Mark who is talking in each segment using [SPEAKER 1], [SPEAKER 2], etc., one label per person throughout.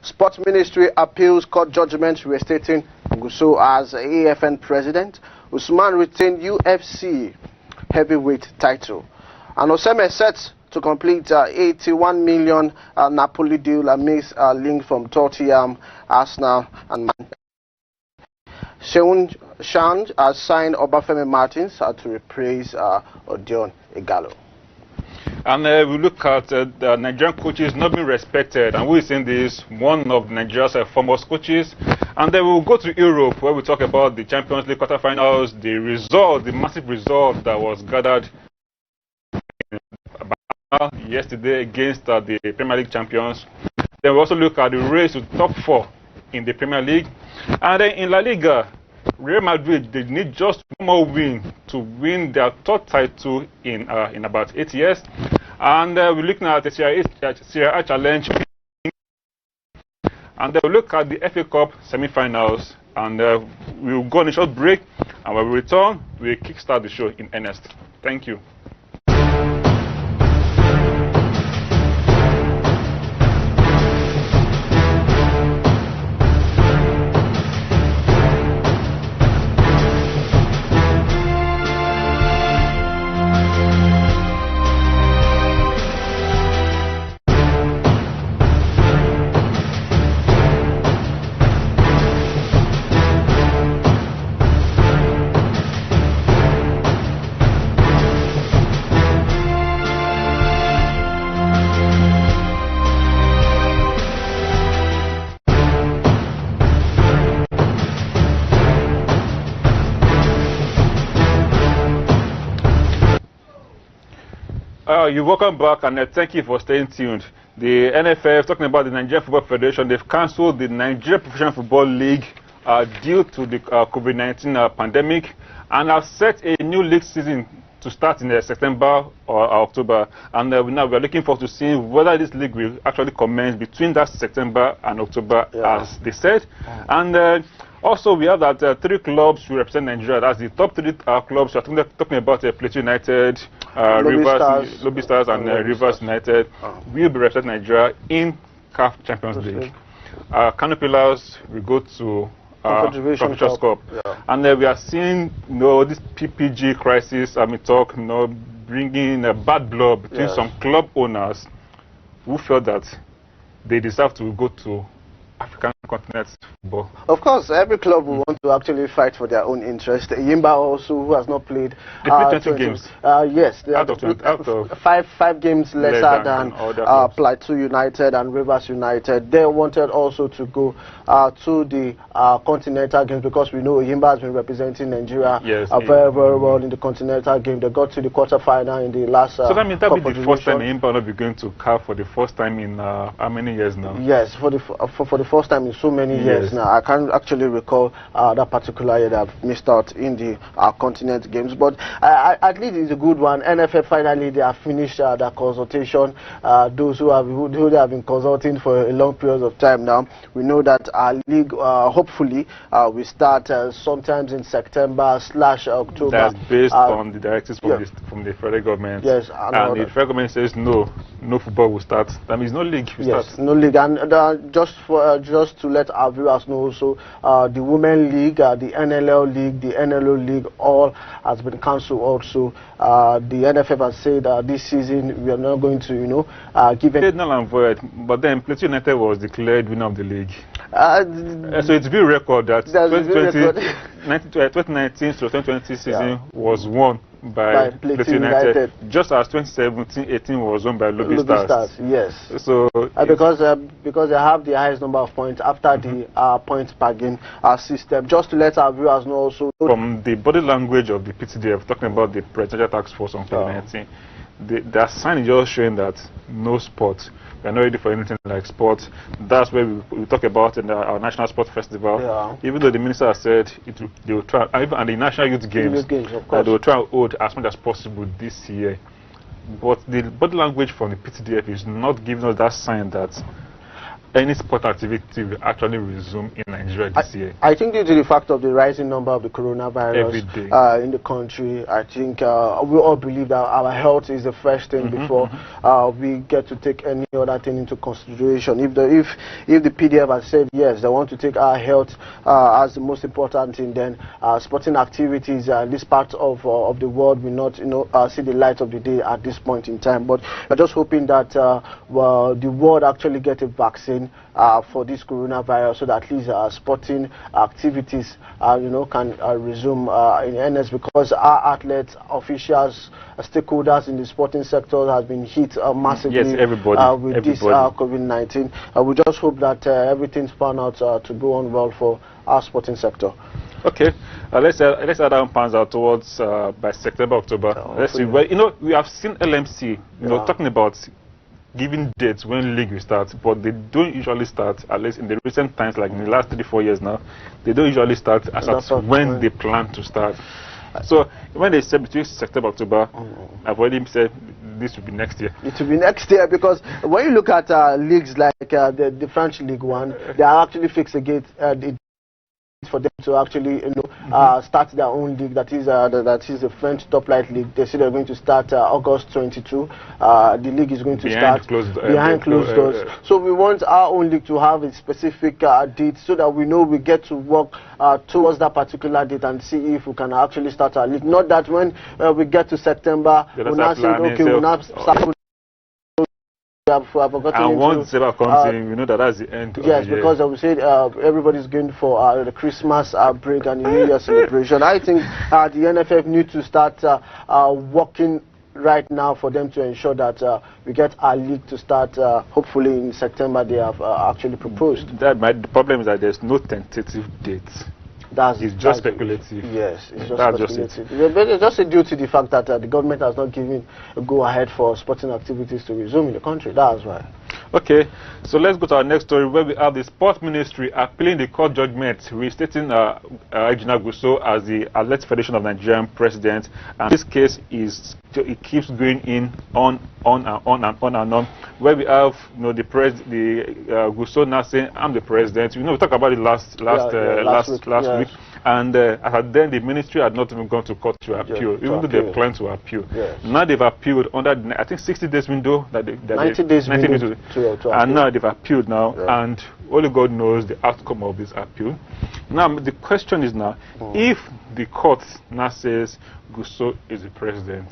[SPEAKER 1] Sports Ministry appeals court judgment restating Nguso as AFN president. Usman retained UFC heavyweight title. And Oseme set to complete 81 million Napoli deal amidst link from Tottenham, Arsenal and Man. Seun has signed Obafemi Martins to replace Odion Igalo.
[SPEAKER 2] And we look at the Nigerian coaches not being respected, and we've seen this, one of Nigeria's foremost coaches. And then we'll go to Europe, where we talk about the Champions League quarterfinals, the result, the massive result that was gathered yesterday against the Premier League champions. Then we also look at the race to top 4 in the Premier League. And then in La Liga, Real Madrid, they need just one more win to win their third title in about 8 years. And we're looking at the Serie A challenge. And then we'll look at the FA Cup semi-finals. And we'll go on a short break. And when we return, we'll kickstart the show in earnest. Thank you. You're welcome back, and thank you for staying tuned. The NFF, talking about the Nigerian Football Federation, they've cancelled the Nigeria Professional Football League due to the COVID-19 pandemic, and have set a new league season to start in September or October. And now we're looking forward to seeing whether this league will actually commence between that September and October, as they said. And also, we have that 3 clubs will represent Nigeria. That's the top 3 clubs. We're talking about Plateau United, Lobby Stars, and Rivers United. Will be representing Nigeria in CAF Champions League. Kano Pillars will go to Confederations Cup. And we are seeing, this PPG crisis, talk, bringing a bad blood between some club owners who felt that they deserve to go to African continent football. Of
[SPEAKER 1] course, every club will want to actually fight for their own interest. Yimba also, who has not played
[SPEAKER 2] 20 games.
[SPEAKER 1] Yes,
[SPEAKER 2] out of
[SPEAKER 1] five games lesser than Plateau United and Rivers United. They wanted also to go to the continental games, because we know Yimba has been representing Nigeria very, very well in the continental game. They got to the quarterfinal in the last.
[SPEAKER 2] So that means that will be the first time Yimba will be going to CAF for the first time in how many years now?
[SPEAKER 1] Yes, for the first time in so many years now. I can't actually recall that particular year that I've missed out in the continent games, but at least it's a good one. NFF finally, they have finished their consultation. Those who they have been consulting for a long period of time now. We know that our league hopefully will start sometimes in September/October.
[SPEAKER 2] That's based on the directives from the federal government.
[SPEAKER 1] Yes,
[SPEAKER 2] and the federal government says no football will start. That means no league will start.
[SPEAKER 1] No league. And just to let our viewers know also, the Women League, the NLL League, the NLO League, all has been cancelled also. The NFF has said this season we are not going to, give it.
[SPEAKER 2] Null and void, but then Plateau United was declared winner of the league. So it's been record that 2019 to 2020 season was won by Plateau United, just as 2017-18 was won by Lobby Stars.
[SPEAKER 1] Yes.
[SPEAKER 2] So
[SPEAKER 1] because they have the highest number of points after the points per game system. Just to let our viewers know also,
[SPEAKER 2] from the body language of the PTDF, talking about the Presidential Task Force on COVID-19, their sign is just showing that no sport. We are not ready for anything like sports. That's where we talk about in our National Sports Festival. Even though the minister has said they will try, and the National Youth Games, that they will try and hold as much as possible this year. But the body language from the PTDF is not giving us that sign that any sport activity will actually resume in Nigeria this year?
[SPEAKER 1] I think due to the fact of the rising number of the coronavirus in the country, I think we all believe that our health is the first thing before we get to take any other thing into consideration. If the PDF has said yes, they want to take our health as the most important thing, then sporting activities this part of the world will not see the light of the day at this point in time. But we're just hoping that the world actually get a vaccine for this coronavirus, so that at least sporting activities can resume in earnest, because our athletes, officials, stakeholders in the sporting sector has been hit massively
[SPEAKER 2] this
[SPEAKER 1] COVID-19. We just hope that everything's found out to go on well for our sporting sector.
[SPEAKER 2] Okay, let's add down pans out towards by September, October. Let's see. Well, we have seen LMC, talking about giving dates when league will start, but they don't usually start, at least in the recent times, like in the last 3-4 years now, they don't usually start as when they plan to start. So when they said between September, October, I've already said this will be next year. It will be next year, because when you look at leagues like the French League One, they are actually fixed against for them to actually start their own league, that is the French Top Flight League. They say they're going to start August 22. The league is going to start behind closed doors. So we want our own league to have a specific date, so that we know we get to work towards that particular date and see if we can actually start our league. Not that when we get to September, we're not saying, okay, we'll not start. And once December comes in, we know that's the end.
[SPEAKER 1] Yes, because we said everybody's going for the Christmas break and the New Year celebration. I think the NFF need to start working right now for them to ensure that we get our league to start hopefully in September. They have actually proposed.
[SPEAKER 2] The problem is that there's no tentative date. It's just speculative.
[SPEAKER 1] Yes, it's just speculative. But it's just due to the fact that the government has not given a go-ahead for sporting activities to resume in the country. That's why.
[SPEAKER 2] Okay, so let's go to our next story, where we have the Sports Ministry appealing the court judgment restating Ejina Gusso as the Athletes Federation of Nigerian president. And this case it keeps going on and on, where we have the Gusso now saying, I'm the president. We talked about it last week. And then the ministry had not even gone to court to appeal, even though they planned to appeal. Yes. Now they've appealed under, I think, 60 days window.
[SPEAKER 1] 90 days window
[SPEAKER 2] and now they've appealed now, and only God knows the outcome of this appeal. Now the question is if the court now says Gusso is the president,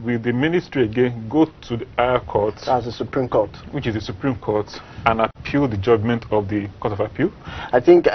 [SPEAKER 2] will the ministry again go to the higher court,
[SPEAKER 1] as the Supreme Court,
[SPEAKER 2] which is the Supreme Court, and appeal the judgment of the Court of Appeal?
[SPEAKER 1] I think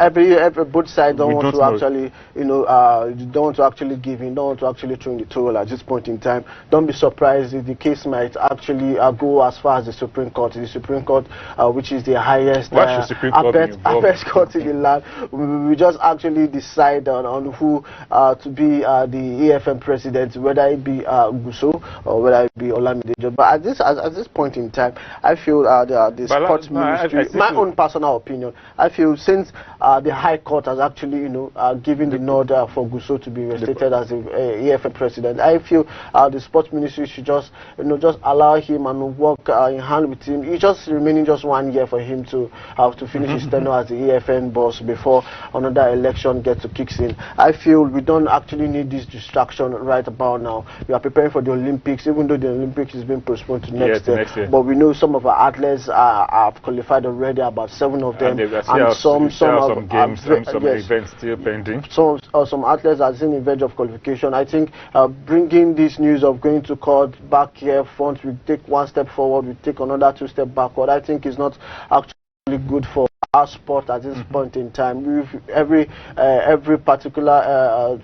[SPEAKER 1] both sides don't want to actually, don't want to actually give in, don't want to actually throw in the towel at this point in time. Don't be surprised if the case might actually go as far as the Supreme Court. The Supreme Court, which is the highest appellate court in the land, we just actually decide on who to be the AFN president, whether it be Gusso or whether it be Olamide. But at this point in time, I feel the sports ministry, my own personal opinion, I feel since the High Court has actually given the nod for Gusso to be restated as the AFN president, I feel the sports ministry should just allow him and work in hand with him. It's just remaining just 1 year for him to finish his tenure as the AFN boss before another election gets to kicks in. I feel we don't actually need this distraction right about now. We are preparing for the Olympics, even though the Olympics is being postponed to next year. But we know some of our athletes have qualified already, about 7 of them, and some games and some events still pending. Some athletes are in the verge of qualification. I think bringing this news of going to court back here front, we take 1 step forward, we take another 2 steps backward. I think is not actually good for our sport at this point in time. Every particular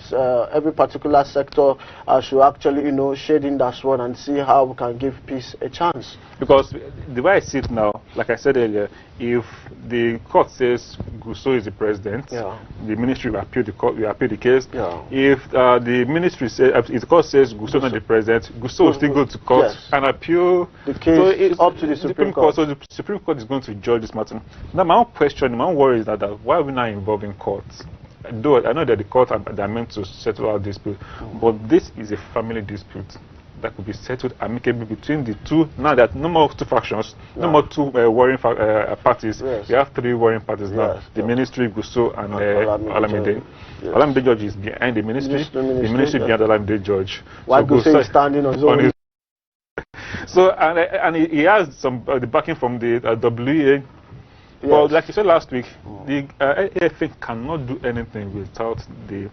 [SPEAKER 1] sector should actually shade in that sword and see how we can give peace a chance.
[SPEAKER 2] Because the way I see it now, like I said earlier, if the court says Gusso is the president, the ministry will appeal the case. If the ministry says, if the court says Gusso is not the president, Gusso will still go to court and appeal
[SPEAKER 1] the case up to the Supreme Court.
[SPEAKER 2] So the Supreme Court is going to judge this matter. Now my own question, my own worry is that why are we not involving courts? Though I know that the courts are meant to settle our dispute, but this is a family dispute. that could be settled amicably between the two. Now that no more two factions, no more two warring parties.
[SPEAKER 1] Yes.
[SPEAKER 2] We have three warring parties now. The ministry, Gusto, and Olamide. Yes. Olamide George is behind the ministry. The ministry behind Olamide George.
[SPEAKER 1] Why Gusto is standing on his own?
[SPEAKER 2] So and he has some the backing from the WA.
[SPEAKER 1] Yes.
[SPEAKER 2] But like you said last week, the AFA cannot do anything without the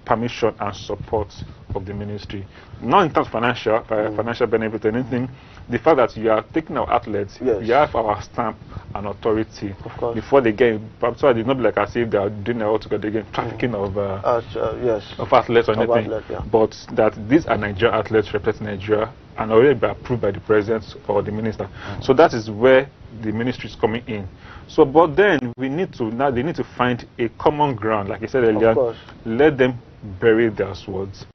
[SPEAKER 2] permission and support of the ministry. Not in terms of financial benefit or anything. The fact that you are taking our athletes, you have our stamp and authority before they get. So it's not like as if they are doing it all together again, trafficking of athletes or anything. But that these are Nigerian athletes representing Nigeria and already be approved by the president or the minister. So that is where the ministry is coming in. So, but then we need to they need to find a common ground, like I said earlier. Let them bury their swords.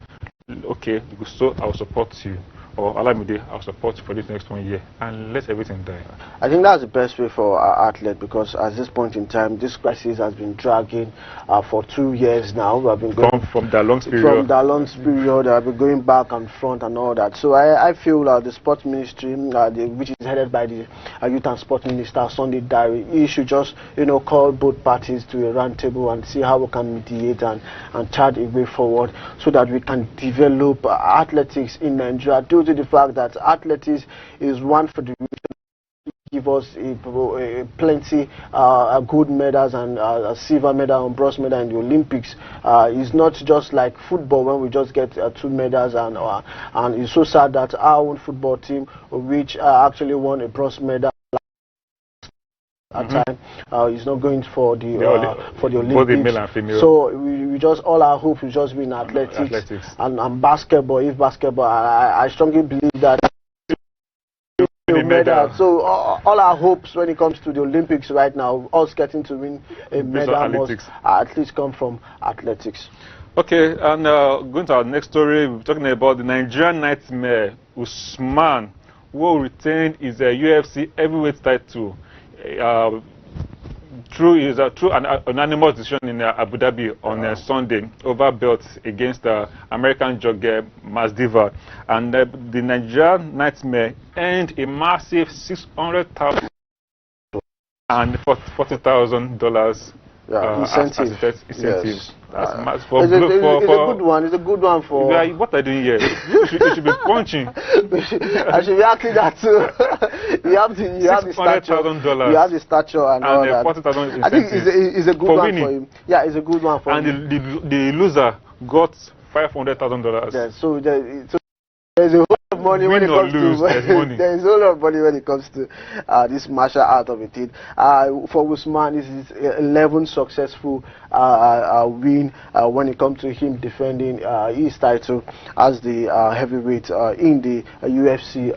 [SPEAKER 2] Okay, so I'll support you, or Olamide, I'll support you for this next 1 year, and let everything die.
[SPEAKER 1] I think that's the best way for our athlete, because at this point in time, this crisis has been dragging for 2 years now. We have been going
[SPEAKER 2] from that long period.
[SPEAKER 1] From that long period, I've been going back and front and all that. So I feel the sports ministry, which is headed by the Youth and Sport Minister Sunday Dare, he should just call both parties to a round table and see how we can mediate and chart a way forward, so that we can develop athletics in Nigeria. Due to the fact that athletics is one federation give us plenty gold medals and a silver medal and bronze medal in the Olympics. It's not just like football when we just get 2 medals, and it's so sad that our own football team, which actually won a bronze medal at time, is not going for the Olympics.
[SPEAKER 2] Both the male and female.
[SPEAKER 1] So we just, all our hope is just in athletics. And basketball. If basketball, I strongly believe that medal. So all our hopes when it comes to the Olympics right now, us getting to win a medal must at least come from athletics.
[SPEAKER 2] Okay, and going to our next story, we're talking about the Nigerian nightmare, Usman, who retained his UFC heavyweight title through an unanimous decision in Abu Dhabi on Sunday over belts against American jogger Masdiva, and the Nigerian nightmare earned a massive $600,000 and $40,000 incentives.
[SPEAKER 1] Yes. It's a good one. It's a good one for.
[SPEAKER 2] What are you doing here? You should be punching.
[SPEAKER 1] I should be acting that too. You have the stature. You have the stature and all that.
[SPEAKER 2] $40,000
[SPEAKER 1] I think it's a good one for him. Yeah, it's a good one for him.
[SPEAKER 2] And the loser got $500,000.
[SPEAKER 1] Yeah, so there's a whole lot of money when it comes to there is a whole lot of money when it comes to this martial art of it. For Usman, this is 11 successful win when it comes to him defending his title as the heavyweight in the UFC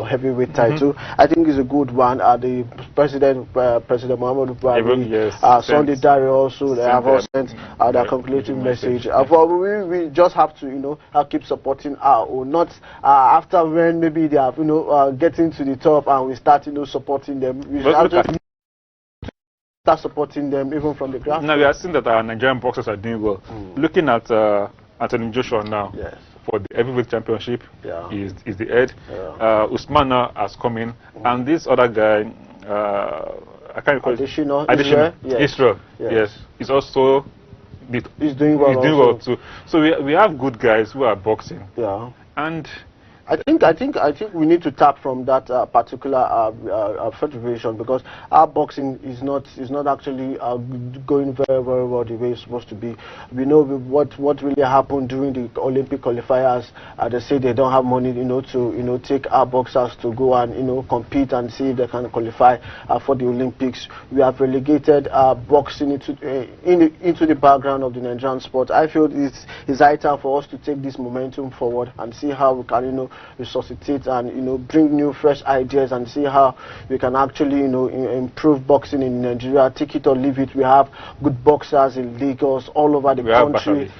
[SPEAKER 1] heavyweight title. I think it's a good one. The President Muhammadu Buhari, Sunday Dare also, they have all sent their concluding message. We just have to keep supporting or not after when maybe they have getting to the top and we start supporting them. We have to start supporting them even from the ground.
[SPEAKER 2] Now we are seeing that our Nigerian boxers are doing well. Looking at Anthony Joshua now, for the heavyweight championship, is the head. Usman has come in, and this other guy, I can't recall. Israel. Yes, he's also. He's doing well too. So we have good guys who are boxing. Yeah. And
[SPEAKER 1] I think we need to tap from that particular federation, because our boxing is not actually going very well the way it's supposed to be. We know what really happened during the Olympic qualifiers. They say they don't have money, to take our boxers to go and compete and see if they can qualify for the Olympics. We have relegated boxing into the background of the Nigerian sport. I feel it's high time for us to take this momentum forward and see how we can resuscitate and bring new fresh ideas and see how we can actually improve boxing in Nigeria. Take it or leave it. We have good boxers in Lagos, all over the country.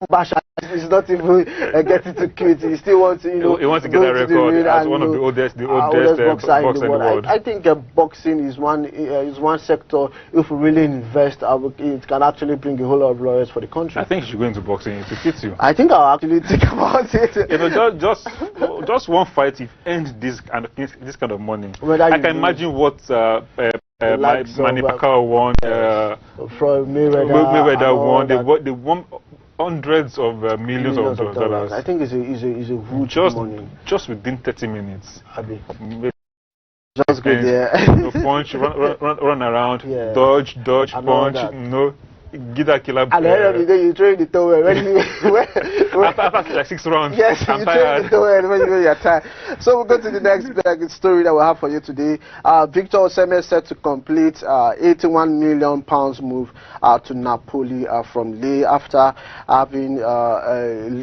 [SPEAKER 1] Basha is not even getting to quit. He still wants to
[SPEAKER 2] he wants to get a record as one of the oldest boxer in the world.
[SPEAKER 1] I think boxing is one sector. If we really invest, it can actually bring a whole lot of lawyers for the country.
[SPEAKER 2] I think you should go into boxing to fit you.
[SPEAKER 1] I think I'll actually think about it.
[SPEAKER 2] Just one fight if end this kind of money. I can imagine what Manny Pacquiao won, Mayweather won. They won hundreds of millions of dollars.
[SPEAKER 1] I think it's a huge money.
[SPEAKER 2] Just within 30 minutes.
[SPEAKER 1] Just good there.
[SPEAKER 2] Punch, run around, dodge, punch, give that killer.
[SPEAKER 1] At the end of the day, you throw the towel.
[SPEAKER 2] After like 6 rounds,
[SPEAKER 1] yes,
[SPEAKER 2] I'm
[SPEAKER 1] you
[SPEAKER 2] tired.
[SPEAKER 1] throw the towel when you know you're tired. So we'll go to the next story that we have for you today. Victor Osimhen is set to complete £81 million move to Napoli from Lille after having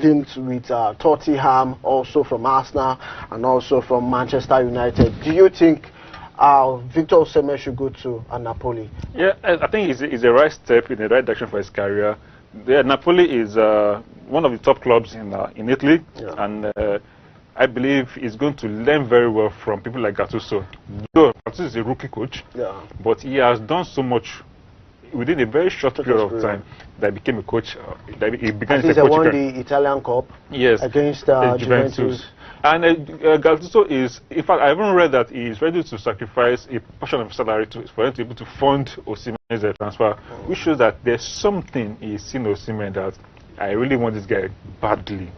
[SPEAKER 1] linked with Tottenham, also from Arsenal, and also from Manchester United. Do you think Victor Osimhen should go to Napoli?
[SPEAKER 2] Yeah, I think it's a right step in the right direction for his career. Napoli is one of the top clubs in Italy, and I believe he's going to learn very well from people like Gattuso. Though Gattuso is a rookie coach, but he has done so much within a very short period of time that he became a coach. He began as a coach.
[SPEAKER 1] He won the Italian Cup against Juventus.
[SPEAKER 2] And Gattuso is, in fact, I even read that he is ready to sacrifice a portion of his salary for him to be able to fund Osimhen's transfer, which shows that there's something he's seen Osimhen that I really want this guy badly.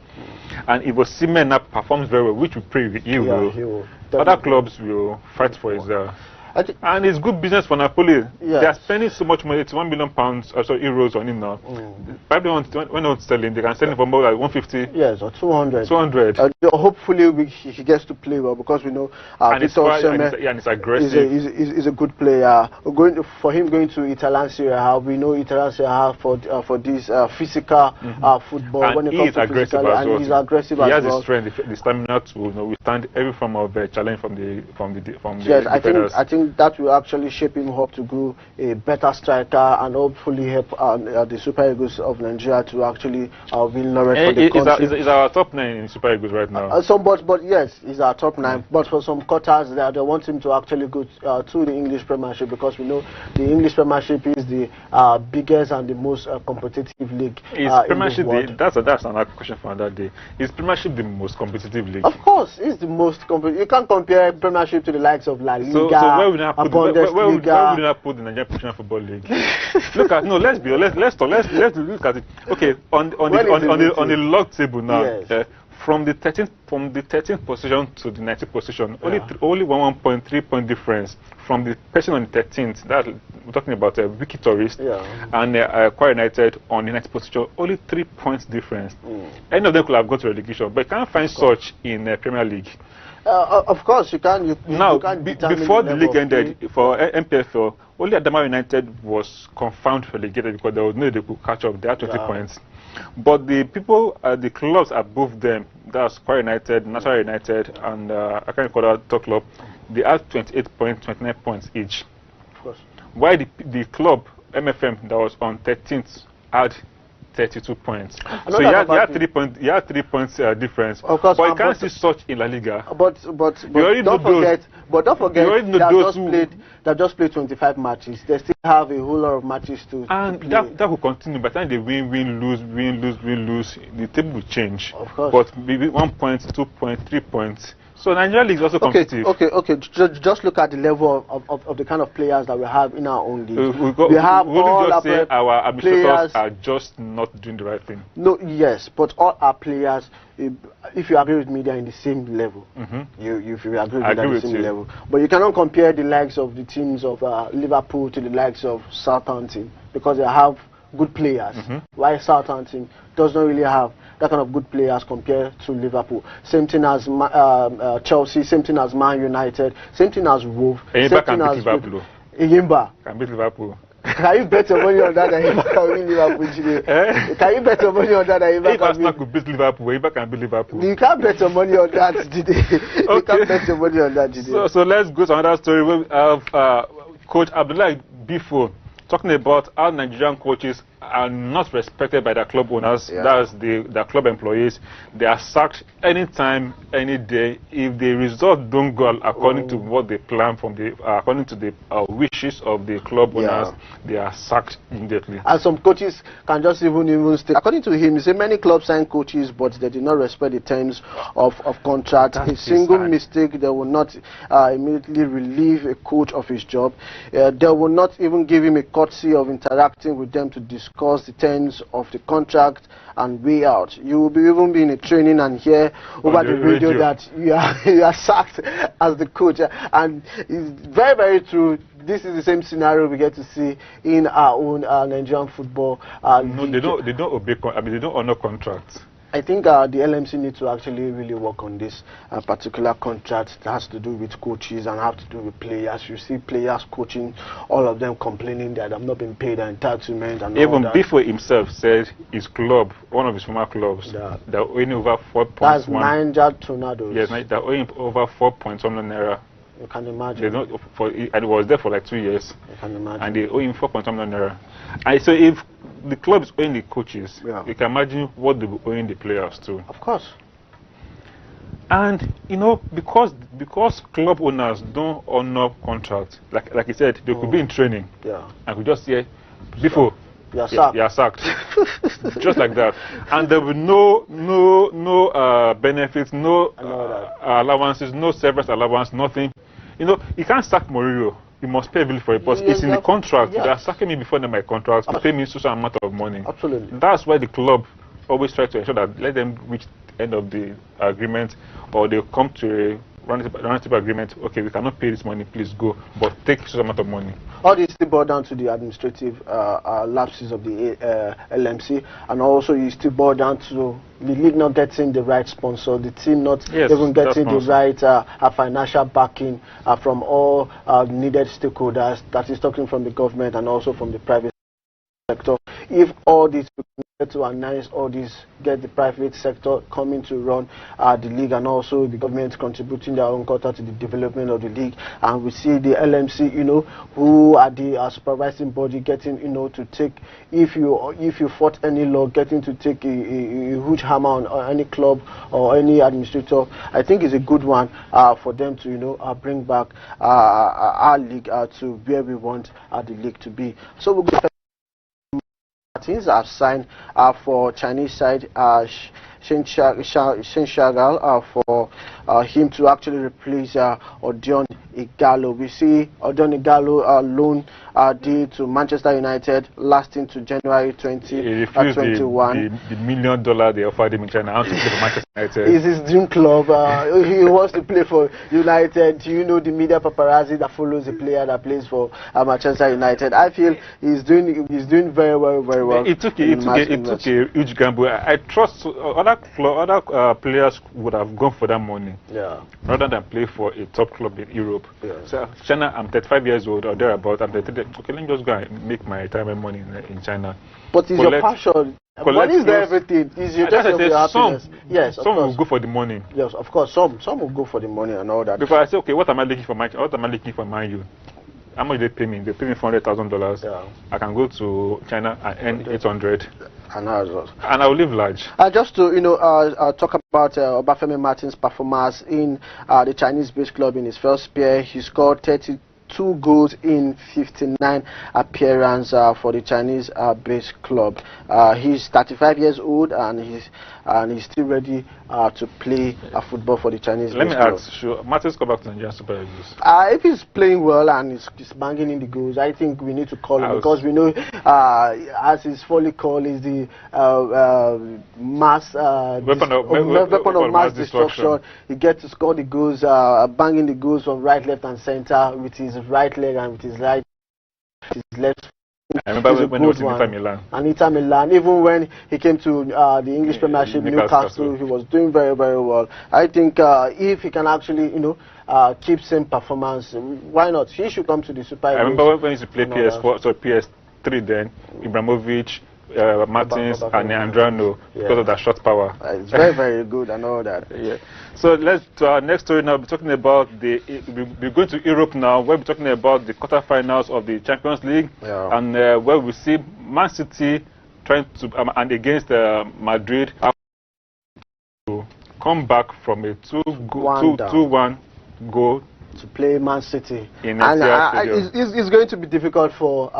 [SPEAKER 2] And if Osimhen now performs very well, which we pray he will, other clubs will fight for his. And it's good business for Napoli. They are spending so much money, it's £1 million, euros on him now. Probably when not selling, they can sell him for more like 150.
[SPEAKER 1] Yes, or 200.
[SPEAKER 2] 200.
[SPEAKER 1] Hopefully he gets to play well, because we know Victor Osimhen
[SPEAKER 2] is aggressive.
[SPEAKER 1] Is a good player. For him going to Italian Serie A, we know Italian Serie A for this physical football.
[SPEAKER 2] And
[SPEAKER 1] when it comes to
[SPEAKER 2] aggressive
[SPEAKER 1] physically,
[SPEAKER 2] as well.
[SPEAKER 1] He's aggressive as well.
[SPEAKER 2] He has the strength, the stamina to withstand every form of challenge from the
[SPEAKER 1] yes,
[SPEAKER 2] defenders.
[SPEAKER 1] I think that will actually shape him up to go a better striker and hopefully help the Super Eagles of Nigeria to actually win laurels for the country.
[SPEAKER 2] Is our top 9 in Super Eagles right now?
[SPEAKER 1] But yes, he's our top 9. But for some quarters, they want him to actually go to the English Premiership, because we know the English Premiership is the biggest and the most competitive league.
[SPEAKER 2] Is Premiership that's another question for another day. Is Premiership the most competitive league?
[SPEAKER 1] Of course, it's the most competitive. You can't compare Premiership to the likes of La Liga.
[SPEAKER 2] So where would you put the Nigerian Professional Football League? Let's look at it. Okay, on the log table now, from the 13th position to the 19th position, only 1.3 point difference from the person on the 13th. That we're talking about Wiki Tourist and Kwara United on the 19th position. Only 3 points difference. Any of them could have gone to relegation, but you can't find such in Premier League.
[SPEAKER 1] Of course, you can.
[SPEAKER 2] Before the league ended for MPFL, only Adamawa United was confirmed relegated because there was no way they could catch up. They had 20 points. But the people, the clubs above them, that's Kwara United, National United, and I can't recall that top club, they had 28 points, 29 points each.
[SPEAKER 1] Of course.
[SPEAKER 2] While the club, MFM, that was on 13th, had 32 points. So you had 3 points difference. Of course, but you can't see such in La Liga.
[SPEAKER 1] But don't forget, they just played 25 matches. They still have a whole lot of matches to play.
[SPEAKER 2] That will continue. By the time they win, lose, the table will change.
[SPEAKER 1] Of course.
[SPEAKER 2] But maybe 1 point, 2 points, 3 points. So Nigeria League is also competitive.
[SPEAKER 1] Okay. Just look at the level of the kind of players that we have in our own league.
[SPEAKER 2] We have all our administrators are just not doing the right thing.
[SPEAKER 1] No, yes, but all our players, if you agree with me, they're in the same level. If you agree with me, they're in the same level. But you cannot compare the likes of the teams of Liverpool to the likes of Southampton, because they have good players. While Southampton does not really have that kind of good players compared to Liverpool. Same thing as Chelsea, same thing as Man United, same thing as Wolves.
[SPEAKER 2] Eyimba can beat Liverpool.
[SPEAKER 1] Eyimba
[SPEAKER 2] can beat Liverpool.
[SPEAKER 1] Can you bet your money on that Ibaka can win Liverpool today? Can you bet your money on that Ibaka
[SPEAKER 2] if Arsenal could beat Liverpool, Ibaka can beat Liverpool.
[SPEAKER 1] You can't bet your money on that today. You can't bet your money on that today.
[SPEAKER 2] So let's go to another story. We have Coach Abdullah Bifo talking about how Nigerian coaches are not respected by their club owners. That's the club employees. They are sacked anytime, any day. If the results don't go according to what they plan from the according to the wishes of the club owners, they are sacked immediately.
[SPEAKER 1] And some coaches can just even stay. According to him, he said many clubs sign coaches, but they did not respect the terms of contract. A single mistake, they will not immediately relieve a coach of his job. They will not even give him a courtesy of interacting with them to discuss the terms of the contract and way out. You will be even be in a training and hear over the radio that you are sacked as the coach, and it's very, very true. This is the same scenario we get to see in our own Nigerian football.
[SPEAKER 2] No, they don't obey. I mean, they don't honor contracts.
[SPEAKER 1] I think the LMC need to actually really work on this particular contract that has to do with coaches and have to do with players. You see players coaching, all of them complaining that I'm not being paid an entitlement and
[SPEAKER 2] even
[SPEAKER 1] all that.
[SPEAKER 2] Before himself said his club, one of his former clubs, they're owing over 4.1.
[SPEAKER 1] That's Niger Tornadoes.
[SPEAKER 2] Yes, they're owing over 4.1 naira.
[SPEAKER 1] You can imagine.
[SPEAKER 2] They don't, and it was there for like 2 years.
[SPEAKER 1] You can imagine.
[SPEAKER 2] And they owe him 4.1 naira. And so if the club is owing the coaches, you can imagine what they will be owing the players too.
[SPEAKER 1] Of course.
[SPEAKER 2] And you know, because club owners don't honor contracts, like he said, they could be in training. And could just say, before
[SPEAKER 1] you're sacked.
[SPEAKER 2] You're sacked. Just like that. And there will be no benefits, no allowances, no severance allowance, nothing. You know, you can't sack Mourinho. You must pay a bill for it, but it's in the contract. They are sacking me before my contract. Pay me a certain amount of money.
[SPEAKER 1] Absolutely.
[SPEAKER 2] That's why the club always try to ensure that let them reach the end of the agreement, or they come to a round-table agreement. Okay, we cannot pay this money, please go, but take a certain amount of money.
[SPEAKER 1] All this still boil down to the administrative lapses of the LMC, and also you still boil down to the league not getting the right sponsor, the team not even getting the right financial backing from all needed stakeholders. That is talking from the government and also from the private sector. If all these to announce all this, get the private sector coming to run the league, and also the government contributing their own quota to the development of the league, and we see the LMC, you know, who are the supervising body, getting, you know, to take, if you fought any law, getting to take a huge hammer on any club or any administrator. I think it's a good one for them to, you know, bring back our league to where we want the league to be. So we'll go. Things have signed for Chinese side Shen Shagal for him to actually replace Odion Igalo. We see Odion Igalo loan deal to Manchester United lasting to January 2021.
[SPEAKER 2] The $1 million they offered him in China to play for Manchester United.
[SPEAKER 1] It's his dream club. He wants to play for United. Do you know the media paparazzi that follows the player that plays for Manchester United? I feel he's doing very well.
[SPEAKER 2] It took a huge gamble. I trust other players would have gone for that money, rather than play for a top club in Europe. So China, I'm 35 years old or thereabout. I'm 30. Okay, let me just go and make my retirement money in China.
[SPEAKER 1] But it's your passion. Money is everything. It's your happiness. Yes,
[SPEAKER 2] some will go for the money.
[SPEAKER 1] Yes, of course. Some will go for the money and all that.
[SPEAKER 2] Because I say, okay, what am I looking for? What am I looking for, Man U? How much they pay me? They pay me $400,000. I can go to China and earn 800. And I will live large.
[SPEAKER 1] Just to talk about Obafemi Martin's performance in the Chinese-based club in his first year, he scored 32 goals in 59 appearances for the Chinese-based club. He's 35 years old and he's still ready to play football for the Chinese.
[SPEAKER 2] Let me ask, should Martin's come back to Nigerian Super Eagles?
[SPEAKER 1] If he's playing well and he's banging in the goals, I think we need to call him, because we know, as his fully called, is the weapon of mass destruction. He gets to score the goals, banging the goals from right, left, and center with his right leg and with his left.
[SPEAKER 2] I remember when he was in Inter Milan.
[SPEAKER 1] And Inter Milan, even when he came to the English Premiership, Newcastle, he was doing very well. I think if he can actually, keep same performance, why not? He should come to the Super Eagles.
[SPEAKER 2] I remember when he used to play PS4, so three then, Ibrahimovic, Martins, and Andrano, because of that shot power.
[SPEAKER 1] It's very, very good and all that.
[SPEAKER 2] Yeah. So let's to our next story now. We're talking about we're going to Europe now, where we're talking about the quarterfinals of the Champions League, and where we see Man City trying to, and against Madrid, to come back from a 2-1 goal
[SPEAKER 1] to play Man City.
[SPEAKER 2] In
[SPEAKER 1] it's going to be difficult for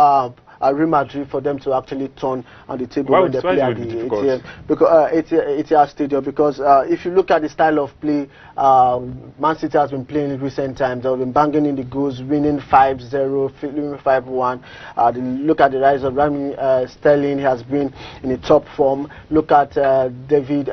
[SPEAKER 1] Real Madrid for them to actually turn on the table when they play at the Etihad Stadium, because if you look at the style of play Man City has been playing in recent times, they've been banging in the goals, winning 5-0, winning 5-1. Look at the rise of Raheem Sterling, he has been in a top form. Look at David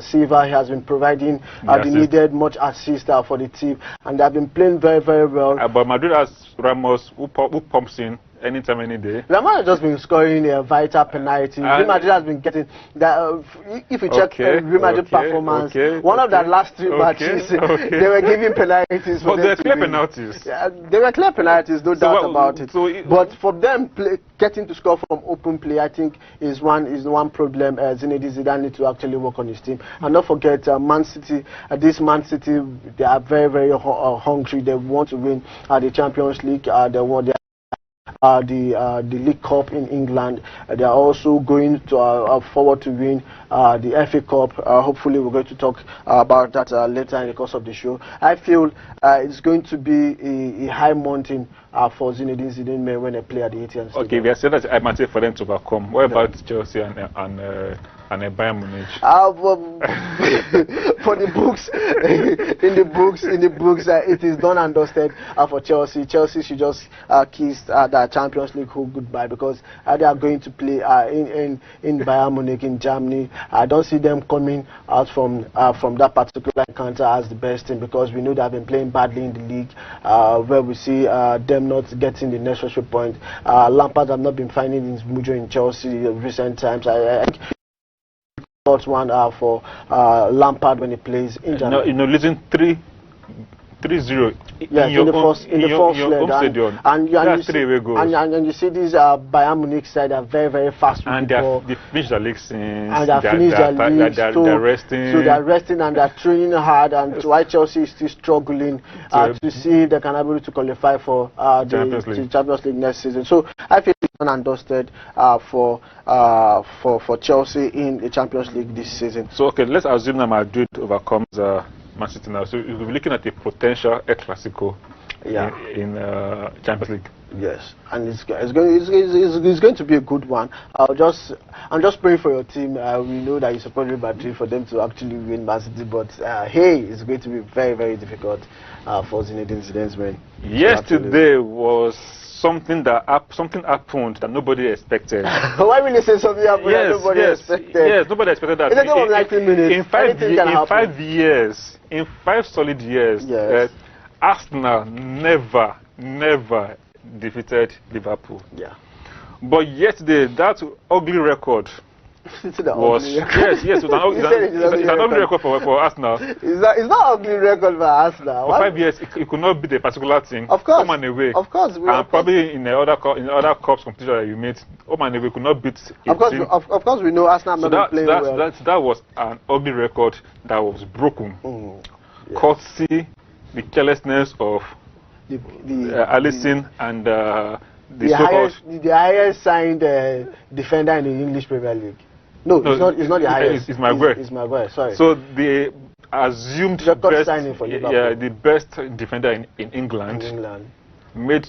[SPEAKER 1] Silva, he has been providing the needed much assist for the team, and they have been playing very, very well.
[SPEAKER 2] But Madrid has Ramos, who pumps in anytime, any day.
[SPEAKER 1] Ramos has just been scoring a vital penalty. Real Madrid has been getting that. If you check Real Madrid performance, one of the last three matches, they were giving penalties.
[SPEAKER 2] But they were clear penalties.
[SPEAKER 1] Yeah, they were clear penalties, no doubt about it. But for them getting to score from open play, I think is one problem. Zinedine Zidane needs to actually work on his team. And don't forget, Man City. This Man City, they are very, very hungry. They want to win the Champions League. They want the League Cup in England. They are also going to forward to win the FA Cup. Hopefully we're going to talk about that later in the course of the show. I feel it's going to be a high mountain for Zinedine Zidane when they play at the Etihad Stadium. Okay,
[SPEAKER 2] we are saying that I might say for them to overcome. What about Chelsea and Bayern Munich?
[SPEAKER 1] For the books, in the books, it is done and dusted for Chelsea. Chelsea should just kiss the Champions League hope goodbye, because they are going to play in Bayern Munich in Germany. I don't see them coming out from that particular encounter as the best team, because we know they have been playing badly in the league, where we see them not getting the necessary point. Lampard have not been finding his mojo in Chelsea in recent times. I one for Lampard when he plays in January.
[SPEAKER 2] No, losing 3-0
[SPEAKER 1] yes, in the first leg, and you see these Bayern Munich side are very, very fast,
[SPEAKER 2] and they finished the league since,
[SPEAKER 1] and they finished the league,
[SPEAKER 2] they're resting.
[SPEAKER 1] So they're resting and they're training hard, and why Chelsea is still struggling to see if they can be able to qualify for the Champions League next season. So I feel it's done and dusted for Chelsea in the Champions League this season.
[SPEAKER 2] So let's assume that Madrid overcomes Man City now, so we'll be looking at a potential El Clasico in Champions League.
[SPEAKER 1] Yes, and it's going to be a good one. I'm just praying for your team. We know that you support Real Madrid for them to actually win Man City, but hey, it's going to be very, very difficult for Zinedine Zidane's men.
[SPEAKER 2] Yesterday was something happened that nobody expected.
[SPEAKER 1] Why will you say something happened that nobody expected?
[SPEAKER 2] Yes, nobody expected that.
[SPEAKER 1] In a game of 90 minutes,
[SPEAKER 2] in 5 solid years, Arsenal never defeated Liverpool. Yeah. But yesterday, that ugly record was it's an ugly record for Arsenal.
[SPEAKER 1] It's not ugly record for Arsenal.
[SPEAKER 2] For 5 years, it could not be the particular thing.
[SPEAKER 1] Of course,
[SPEAKER 2] home and away.
[SPEAKER 1] Of course,
[SPEAKER 2] and probably in the other cups competition that you made, home and away could not beat.
[SPEAKER 1] Of course, we know Arsenal have not been playing well.
[SPEAKER 2] That was an ugly record that was broken. Courtesy the carelessness of Alisson and the
[SPEAKER 1] highest signed defender in the English Premier League. No, it's not the highest.
[SPEAKER 2] It's Maguire.
[SPEAKER 1] It's Maguire, sorry.
[SPEAKER 2] So the assumed best,
[SPEAKER 1] signing for Liverpool.
[SPEAKER 2] The best defender in England. Made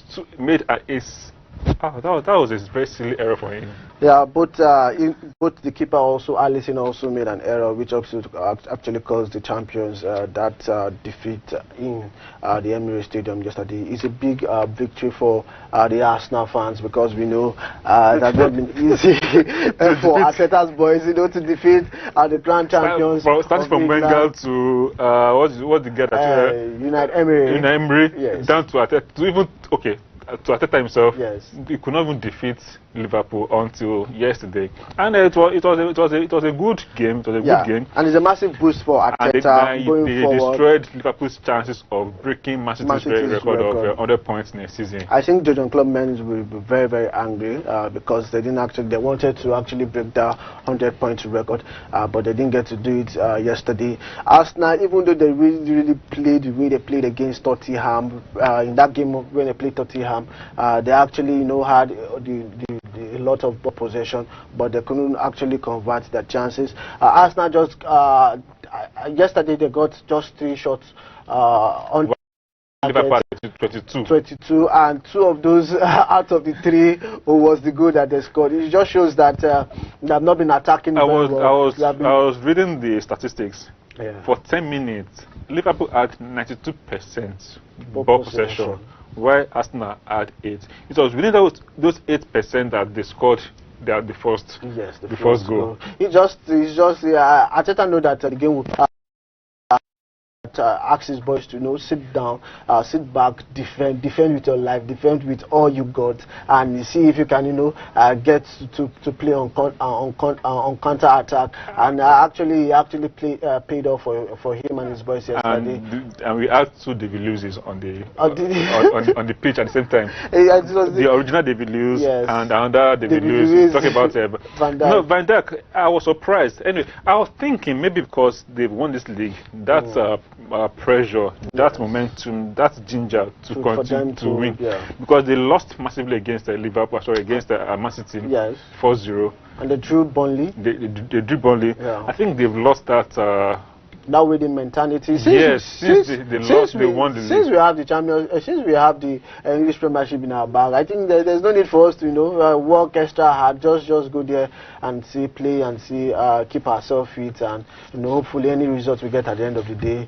[SPEAKER 2] an ace. That was a very silly error for him.
[SPEAKER 1] Yeah, both the keeper Alisson also made an error, which actually caused the champions that defeat in the Emirates Stadium yesterday. It's a big victory for the Arsenal fans, because we know that's not been easy for Arteta's boys, to defeat the grand champions.
[SPEAKER 2] Starting from Wenger to what the get
[SPEAKER 1] United Emirates,
[SPEAKER 2] down to Arteta, to even Arteta himself,
[SPEAKER 1] yes,
[SPEAKER 2] he could not even defeat Liverpool until yesterday, and it was a good game. It was a good game,
[SPEAKER 1] and it's a massive boost for Arteta going
[SPEAKER 2] they
[SPEAKER 1] forward.
[SPEAKER 2] Destroyed Liverpool's chances of breaking Man City's record of 100 points in a season.
[SPEAKER 1] I think Jurgen Klopp men will be very, very angry because they wanted to actually break that 100-point record, but they didn't get to do it yesterday. Arsenal, even though they really played the way they played against Tottenham in that game when they played Tottenham, they actually had a lot of ball possession, but they couldn't actually convert their chances. Arsenal just yesterday they got just 3 shots on
[SPEAKER 2] Liverpool
[SPEAKER 1] 22, and 2 of those out of the 3 was the goal that they scored. It just shows that they have not been attacking.
[SPEAKER 2] I was reading the statistics.
[SPEAKER 1] Yeah.
[SPEAKER 2] For 10 minutes, Liverpool had 92% ball possession, while Arsenal had 8. It was within those 8% that they scored the first goal. It's just
[SPEAKER 1] Arteta know that the game will ask his boys to sit down, sit back, defend with your life, defend with all you got, and see if you can get to play on counter attack. And actually paid off for him and his boys yesterday.
[SPEAKER 2] And we had 2 David Luiz's on the pitch at the same time. The original David Luiz, yes, and another David Luiz. Talking about
[SPEAKER 1] Van Dijk.
[SPEAKER 2] No, Van Dijk. I was surprised. Anyway, I was thinking maybe because they've won this league, that's pressure, that momentum, that ginger to continue to win, because they lost massively against Liverpool, against Man City, 4-0,
[SPEAKER 1] and they drew Burnley.
[SPEAKER 2] They drew Burnley. I think they've lost that
[SPEAKER 1] winning mentality.
[SPEAKER 2] Since they won the league.
[SPEAKER 1] Since we have the champions, since we have the English Premiership in our bag, I think there's no need for us to work extra hard. Just go there and play and keep ourselves fit, and hopefully any result we get at the end of the day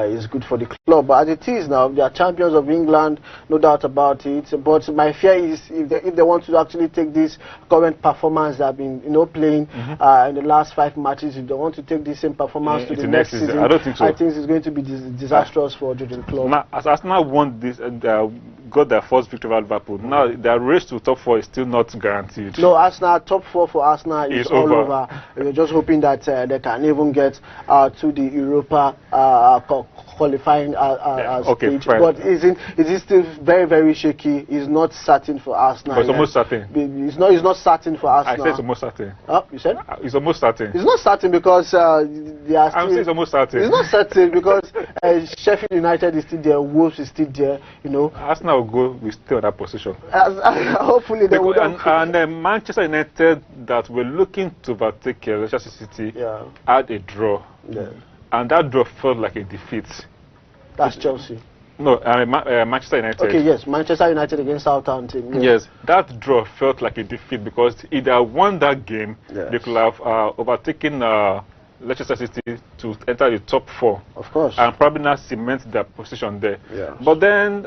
[SPEAKER 1] is good for the club. But as it is now, they are champions of England, no doubt about it. But my fear is if they want to actually take this current performance they've been playing in the last 5 matches, if they want to take this same performance to the next season,
[SPEAKER 2] I don't think so.
[SPEAKER 1] I think it's going to be disastrous for Jurgen Klopp.
[SPEAKER 2] Now, as Arsenal won this, got their first victory over Liverpool. Now, their race to top 4 is still not guaranteed.
[SPEAKER 1] No, Arsenal, top 4 for Arsenal is all over. We're just hoping that they can even get to the Europa qualifying stage.
[SPEAKER 2] Fine.
[SPEAKER 1] But it is still very, very shaky. It's not certain for Arsenal.
[SPEAKER 2] But it's almost certain.
[SPEAKER 1] It's not certain for Arsenal.
[SPEAKER 2] I said it's almost certain.
[SPEAKER 1] You said?
[SPEAKER 2] It's almost certain.
[SPEAKER 1] It's not certain because they are still...
[SPEAKER 2] I'm saying it's almost certain.
[SPEAKER 1] It's not certain because Sheffield United is still there, Wolves is still there,
[SPEAKER 2] Arsenal will stay on that position.
[SPEAKER 1] Hopefully they will.
[SPEAKER 2] And Manchester United, that were looking to overtake Leicester City, had a draw.
[SPEAKER 1] Yeah.
[SPEAKER 2] And that draw felt like a defeat.
[SPEAKER 1] That's Chelsea.
[SPEAKER 2] No, Manchester United.
[SPEAKER 1] Okay, yes, Manchester United against Southampton.
[SPEAKER 2] Yes, that draw felt like a defeat because if they had won that game, they could have overtaken Leicester City to enter the top 4.
[SPEAKER 1] Of course.
[SPEAKER 2] And probably not cement their position there.
[SPEAKER 1] Yeah.
[SPEAKER 2] But then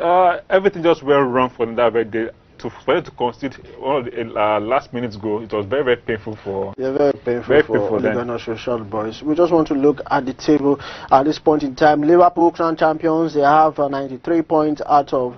[SPEAKER 2] everything just went wrong for them that very day. For them to concede one of the last minutes goal, it was very, very painful for.
[SPEAKER 1] Yeah, very painful for the Ghana boys. We just want to look at the table at this point in time. Liverpool crowned champions. They have 93 points out of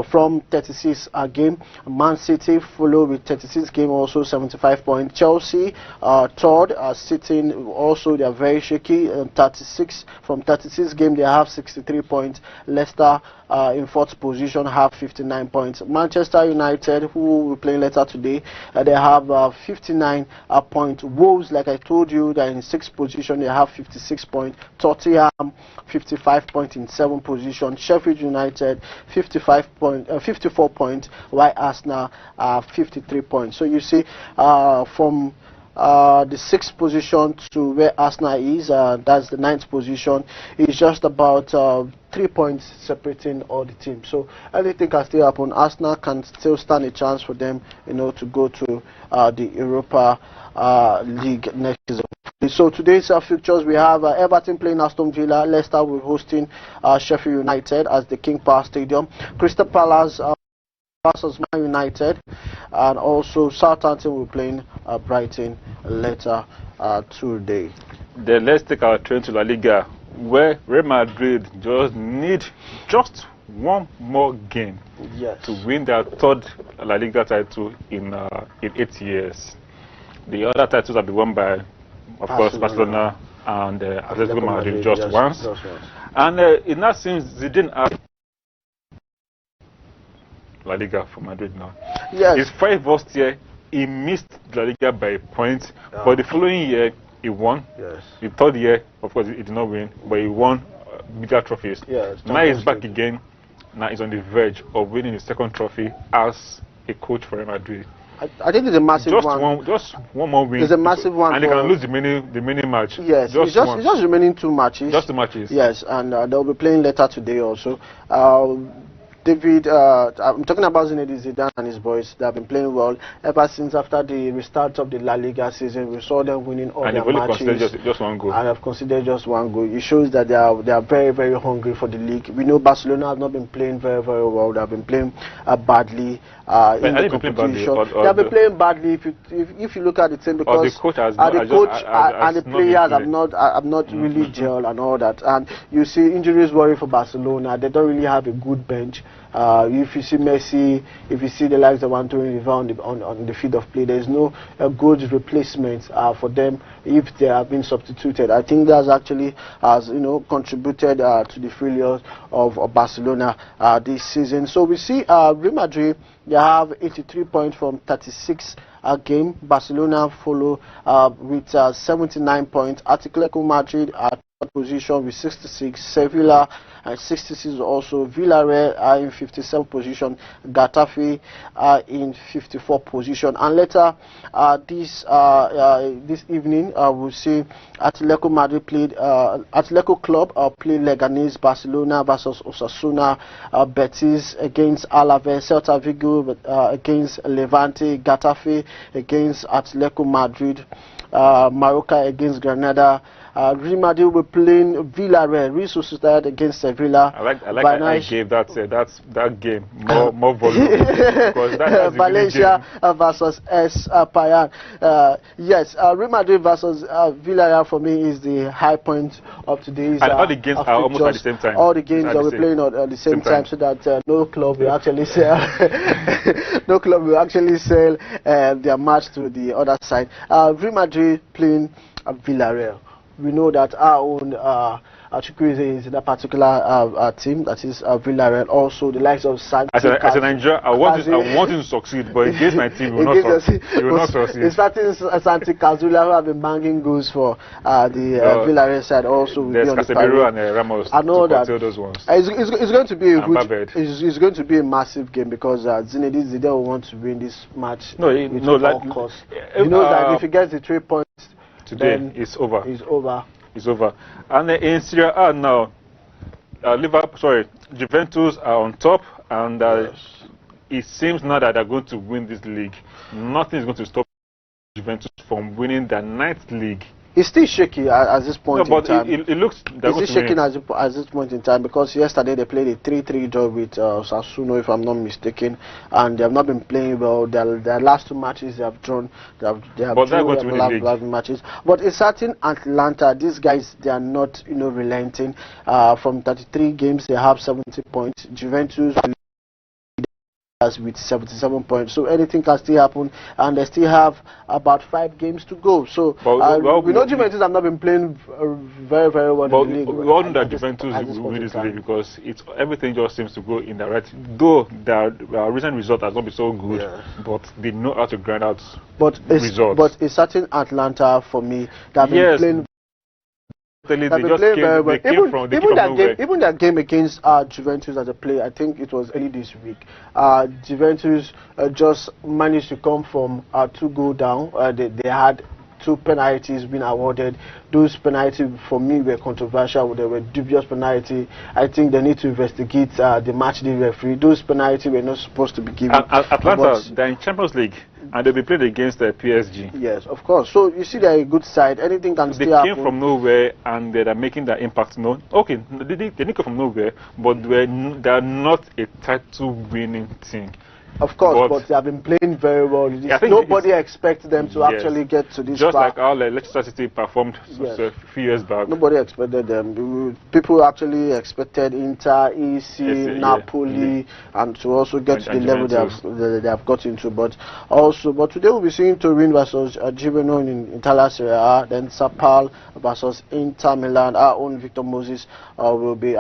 [SPEAKER 1] from 36 game. Man City follow with 36 game, also 75 points. Chelsea third, sitting also. They are very shaky. 36 from 36 game. They have 63 points. Leicester in 4th position have 59 points. Manchester United, who will play later today, they have 59 points. Wolves, like I told you, they're in 6th position. They have 56 points. Tottenham 55 points in 7th position. Sheffield United 54 points, while Arsenal 53 points. So you see, from the 6th position to where Arsenal is, that's the 9th position, is just about 3 points separating all the teams. So anything can still happen. Arsenal can still stand a chance for them, to go to the Europa League next season. So today's fixtures, we have Everton playing Aston Villa, Leicester will hosting Sheffield United at the King Power Stadium, Crystal Palace versus Man United, and also Southampton will playing Brighton later today. Then
[SPEAKER 2] let's take our train to La Liga, where Real Madrid just need one more game to win their third La Liga title in 8 years. The other titles have been won by, of course, Barcelona and Atletico Madrid just once. And it now seems Zidane has La Liga for Madrid now.
[SPEAKER 1] Yes.
[SPEAKER 2] His first year, he missed La Liga by a point, but the following year, he won.
[SPEAKER 1] Yes.
[SPEAKER 2] The third year, of course, he did not win, but he won bigger trophies.
[SPEAKER 1] Yes,
[SPEAKER 2] now he's back again. Now he's on the verge of winning his second trophy as a coach for Real Madrid.
[SPEAKER 1] I think it's a massive one.
[SPEAKER 2] Just one more win.
[SPEAKER 1] It's a massive one.
[SPEAKER 2] And they can lose the mini match.
[SPEAKER 1] Yes, it's just remaining 2 matches.
[SPEAKER 2] Just 2 matches.
[SPEAKER 1] Yes, and they'll be playing later today also. I'm talking about Zinedine Zidane and his boys. They have been playing well ever since after the restart of the La Liga season. We saw them winning all their matches. And they've only considered
[SPEAKER 2] just 1 goal.
[SPEAKER 1] And have considered just 1 goal. It shows that they are very, very hungry for the league. We know Barcelona have not been playing very, very well. They have been playing badly in the competition. They have been playing badly if you look at the team, because
[SPEAKER 2] the coach and
[SPEAKER 1] the players have not really gelled and all that. And you see injuries worry for Barcelona. They don't really have a good bench. If you see Messi, if you see the likes of Antonio Riva on the field of play, there is no good replacement for them if they have been substituted. I think that's actually has contributed to the failures of Barcelona this season. So we see Real Madrid, they have 83 points from 36 game. Barcelona follow with 79 points. Atletico Madrid at position with 66, Sevilla and 66 also, Villarreal are in 57 position, Getafe in 54 position, and later this evening we'll see Atletico Madrid played Atletico Club played Leganés, Barcelona versus Osasuna, Betis against Alaves, Celta Vigo against Levante, Getafe against Atletico Madrid, Mallorca against Granada. Real Madrid will be playing Villarreal, Real Sociedad against Sevilla.
[SPEAKER 2] I like I gave that game more volume, because that's
[SPEAKER 1] Valencia versus Español. Yes, Real Madrid versus Villarreal for me is the high point of today's.
[SPEAKER 2] And all the games are almost at the same time.
[SPEAKER 1] All the games are playing at the same time, so that no club will actually sell. No club will actually sell their match to the other side. Real Madrid playing Villarreal. We know that our own Chukwueze is in that particular team, that is Villarreal. Also, the likes of Santi.
[SPEAKER 2] As a Nigerian, I want him to succeed, but against my team, he will not succeed.
[SPEAKER 1] It's starting Santi Cazorla, who have been banging goals for the Villarreal side. Also,
[SPEAKER 2] there's Casemiro and Ramos.
[SPEAKER 1] I know that
[SPEAKER 2] those ones.
[SPEAKER 1] It's going to be a good. It's going to be a massive game, because Zinedine Zidane will want to win this match.
[SPEAKER 2] He knows
[SPEAKER 1] that if he gets the 3 points
[SPEAKER 2] today, it's over.
[SPEAKER 1] It's over.
[SPEAKER 2] It's over. And in Serie A now, Juventus are on top, and it seems now that they're going to win this league. Nothing is going to stop Juventus from winning their 9th league.
[SPEAKER 1] It's still shaky at this point in time.
[SPEAKER 2] It looks...
[SPEAKER 1] It's still shaking at this point in time, because yesterday they played a 3-3 draw with Sassuolo, if I'm not mistaken, and they have not been playing well. Their last 2 matches they have drawn. They have drawn matches. But it's certain Atlanta, these guys, they are not relenting. From 33 games, they have 70 points. Juventus with 77 points, so anything can still happen, and they still have about 5 games to go. So we know Juventus have not been playing very, very well in the league.
[SPEAKER 2] We all know that Juventus will win this league, because everything just seems to go in the right. Though their recent result has not been so good, but they know how to grind out results. But
[SPEAKER 1] it's certain Atlanta for me that have been playing. Even that game against Juventus as a player, I think it was early this week. Juventus just managed to come from 2 goal down. They had 2 penalties being awarded. Those penalties for me were controversial. They were dubious penalty. I think they need to investigate the match day referee. Those penalties were not supposed to be given.
[SPEAKER 2] Atlanta, they're in Champions League, and they'll be playing against PSG.
[SPEAKER 1] Yes, of course. So you see, they're a good side. Anything can still happen.
[SPEAKER 2] They came from nowhere, and they're making their impact known. Okay, they didn't come from nowhere, but they're not a title-winning team.
[SPEAKER 1] Of course, but they have been playing very well. Yeah, nobody expects them to actually get to this.
[SPEAKER 2] Just like our Leicester City performed a few years back.
[SPEAKER 1] Nobody expected them. People actually expected Inter, EC, Napoli, and to also get to the level they have got into. But today we'll be seeing Turin versus Girona in Italian Serie A, then Sapal versus Inter Milan. Our own Victor Moses will be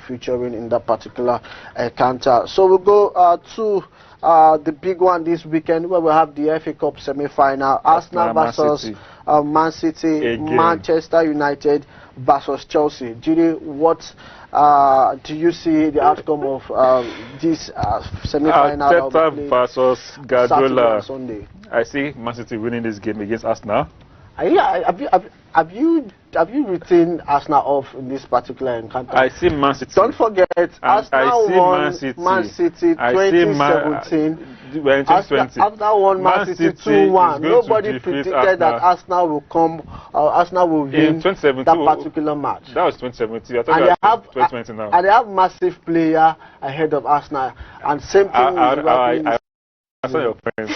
[SPEAKER 1] featuring in that particular encounter. So we'll go to the big one this weekend, where we have the FA Cup semi-final, Arsenal versus Man City, Manchester United versus Chelsea. Judy, what do you see the outcome of this semi-final?
[SPEAKER 2] Arteta versus Guardiola. Sunday. I see Man City winning this game against Arsenal.
[SPEAKER 1] Have you written Arsenal off in this particular encounter?
[SPEAKER 2] I see Man City.
[SPEAKER 1] Don't forget, Arsenal won Man City 2017. Arsenal won Man City 2-1. Nobody predicted that Arsenal will come. Arsenal will win that particular match.
[SPEAKER 2] That was 2017. I thought that was 2020 now.
[SPEAKER 1] And they have massive player ahead of Arsenal. And same thing.
[SPEAKER 2] I saw your friends.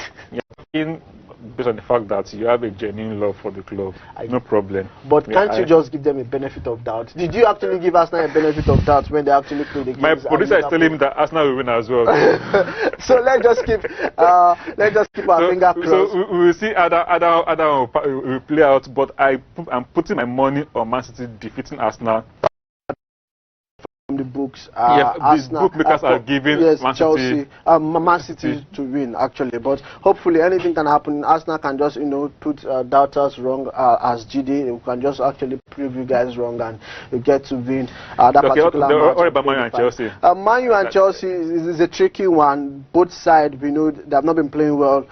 [SPEAKER 2] Based on the fact that you have a genuine love for the club, no problem.
[SPEAKER 1] But can't you just give them a benefit of doubt? Did you actually give Arsenal a benefit of doubt when they actually played the game?
[SPEAKER 2] My producer is telling me that Arsenal will win as well.
[SPEAKER 1] So let's just keep our finger crossed.
[SPEAKER 2] So we will see other will play out. But I'm putting my money on Man City defeating Arsenal.
[SPEAKER 1] The books,
[SPEAKER 2] the bookmakers are giving
[SPEAKER 1] Man City to win actually, but hopefully anything can happen. Arsenal can just put doubters wrong as GD. You can just actually prove you guys wrong and you get to win that particular match.
[SPEAKER 2] What about Man U and Chelsea?
[SPEAKER 1] Man U and Chelsea is a tricky one. Both sides, we know they have not been playing well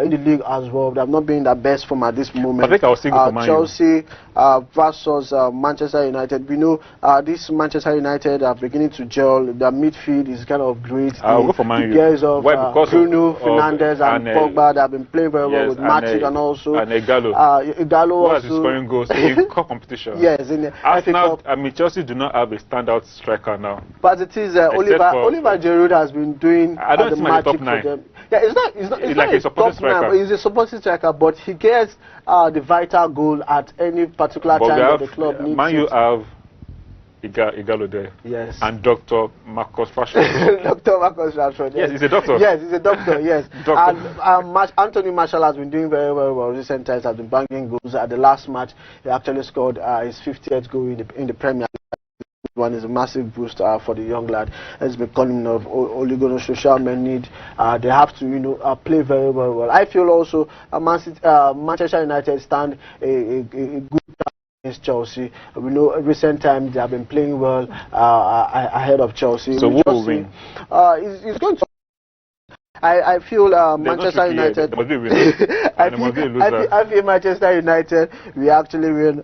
[SPEAKER 1] in the league as well. They have not been the best form at this moment.
[SPEAKER 2] I think I was thinking for Man U.
[SPEAKER 1] Chelsea versus Manchester United. We know this Manchester United are beginning to gel. Their midfield is kind of great.
[SPEAKER 2] I'll go for Man U.
[SPEAKER 1] The guys of Bruno Fernandes and Pogba, they have been playing very well with Matic and also
[SPEAKER 2] Igalo.
[SPEAKER 1] Igalo
[SPEAKER 2] also scoring goals in cup competition.
[SPEAKER 1] Yes, in the Arsenal.
[SPEAKER 2] I mean, Chelsea do not have a standout striker now.
[SPEAKER 1] But it is Oliver Giroud has been doing the magic for them. Yeah, it's not like a supporting striker. He's a supporting striker, but he gets the vital goal at any particular time that the club needs.
[SPEAKER 2] Man U have Igalo there.
[SPEAKER 1] Yes.
[SPEAKER 2] And Dr. Marcus Rashford.
[SPEAKER 1] Dr. Marcus Rashford.
[SPEAKER 2] Yes, he's a doctor.
[SPEAKER 1] Yes, he's a doctor. Yes. And Anthony Martial has been doing very well recent times. Has been banging goals. At the last match, he actually scored his 50th goal in the Premier League. One is a massive boost for the young lad. It's becoming of Oligono social men need. They have to play very well. I feel also Manchester United stand a good against Chelsea. We know recent times they have been playing well ahead of Chelsea.
[SPEAKER 2] So who will win?
[SPEAKER 1] It's going to. I feel Manchester United. I feel Manchester United. We actually win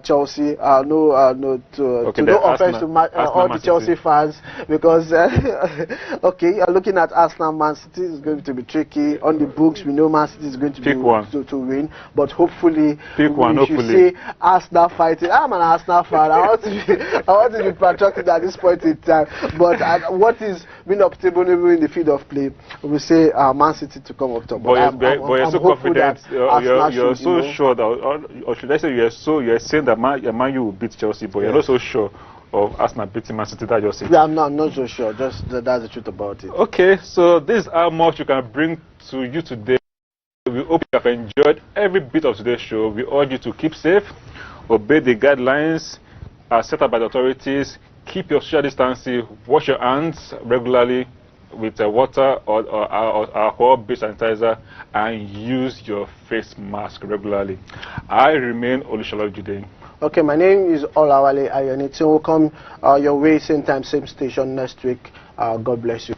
[SPEAKER 1] Chelsea. No offense to all the Chelsea fans, because you're looking at Arsenal. Man City is going to be tricky on the books. We know Man City is going to to win, but hopefully we should see Arsenal fighting. I'm an Arsenal fan. I want to be patriotic at this point in time. But what is being obtainable in the field of play? We say Man City to come up top.
[SPEAKER 2] But you're so confident. You're so sure that, or should I say, you're saying that Man U will beat Chelsea, but you're not so sure of Arsenal beating Man City. That you're saying.
[SPEAKER 1] Yeah, I'm not so sure. Just that's the truth about it.
[SPEAKER 2] Okay, so this is how much you can bring to you today. We hope you have enjoyed every bit of today's show. We urge you to keep safe, obey the guidelines set up by the authorities, keep your social distancing, wash your hands regularly with water or alcohol-based sanitizer, and use your face mask regularly. I remain Olusola Jude.
[SPEAKER 1] Okay, my name is Olawale Ayeni. So we'll come your way, same time, same station next week. God bless you.